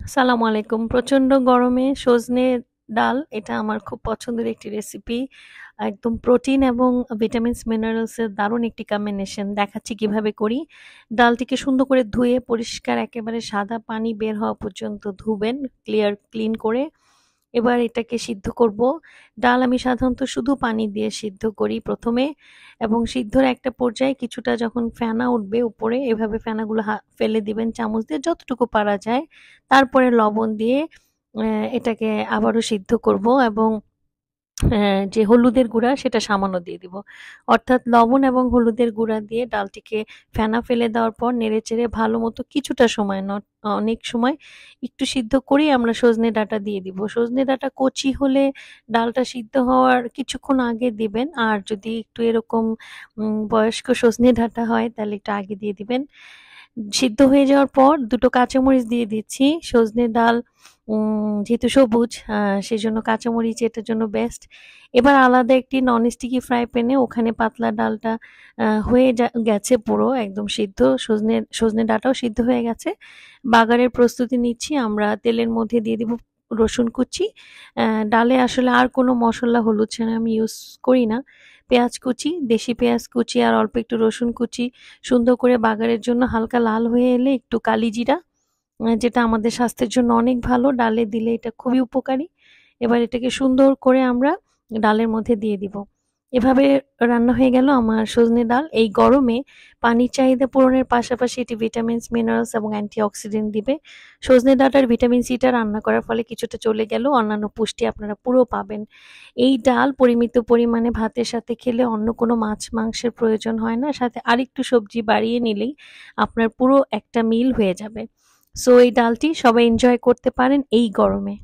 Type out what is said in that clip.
আসসালামু আলাইকুম। প্রচন্ড গরমে সজনে ডাল এটা আমার খুব পছন্দের একটি রেসিপি। একদম প্রোটিন এবং ভিটামিনস, মিনারেলস এর দারুণ একটি কম্বিনেশন। দেখাচ্ছি কিভাবে করি। ডালটিকে সুন্দর করে ধুয়ে পরিষ্কার একেবারে সাদা পানি বের হওয়া পর্যন্ত ধুবেন ক্লিন করে। এবার এটাকে সিদ্ধ করব। ডাল আমি সাধারণত শুধু পানি দিয়ে সিদ্ধ করি প্রথমে, এবং সিদ্ধর একটা পর্যায়ে কিছুটা যখন ফেনা উঠবে উপরে, এভাবে ফেনাগুলো ফেলে দিবেন চামচ দিয়ে যতটুকু পারা যায়। তারপরে লবণ দিয়ে এটাকে আবারও সিদ্ধ করব, এবং যে হলুদের গুঁড়া সেটা সামান্য দিয়ে দিব। অর্থাৎ লবণ এবং হলুদের গুঁড়া দিয়ে ডালটিকে ফেনা ফেলে দেওয়ার পর নেড়েচেড়ে ভালো মতো কিছুটা সময়, অনেক সময় একটু সিদ্ধ করেই আমরা সজনে ডাঁটা দিয়ে দিব। সজনে ডাঁটা কচি হলে ডালটা সিদ্ধ হওয়ার কিছুক্ষণ আগে দিবেন, আর যদি একটু এরকম বয়স্ক সজনে ডাঁটা হয় তাহলে একটু আগে দিয়ে দিবেন। সিদ্ধ হয়ে যাওয়ার পর দুটো কাঁচামরিচ দিয়ে দিচ্ছি। সজনে ডাল যেহেতু সবুজ, সেজন্য কাঁচামরিচ এটার জন্য বেস্ট। এবার আলাদা একটি ননস্টিকি ফ্রাই প্যানে ওখানে পাতলা ডালটা হয়ে গেছে, পুরো একদম সিদ্ধ। সজনে ডাঁটাও সিদ্ধ হয়ে গেছে। বাগারের প্রস্তুতি নিচ্ছি। আমরা তেলের মধ্যে দিয়ে দিব রসুন কুচি। ডালে আসলে আর কোনো মশলা, হলুদ ছাড়া আমি ইউজ করি না। পেঁয়াজ কুচি, দেশি পেঁয়াজ কুচি আর অল্প একটু রসুন কুচি। সুন্দর করে বাগারের জন্য হালকা লাল হয়ে এলে একটু কালি জিরা, যেটা আমাদের স্বাস্থ্যের জন্য অনেক ভালো, ডালে দিলে এটা খুবই উপকারী। এবার এটাকে সুন্দর করে আমরা ডালের মধ্যে দিয়ে দিব। এভাবে রান্না হয়ে গেল আমার সজনে ডাল। এই গরমে পানির চাহিদা পূরণের পাশাপাশি এটি ভিটামিনস, মিনারেলস এবং অ্যান্টিঅক্সিডেন্ট দিবে। সজনে ডাঁটার ভিটামিন সিটা রান্না করার ফলে কিছুটা চলে গেল, অন্যান্য পুষ্টি আপনারা পুরো পাবেন। এই ডাল পরিমিত পরিমাণে ভাতের সাথে খেলে অন্য কোনো মাছ মাংসের প্রয়োজন হয় না, সাথে আরেকটু সবজি বাড়িয়ে নিলেই আপনার পুরো একটা মিল হয়ে যাবে। সো এই ডালটি সবাই এনজয় করতে পারেন এই গরমে।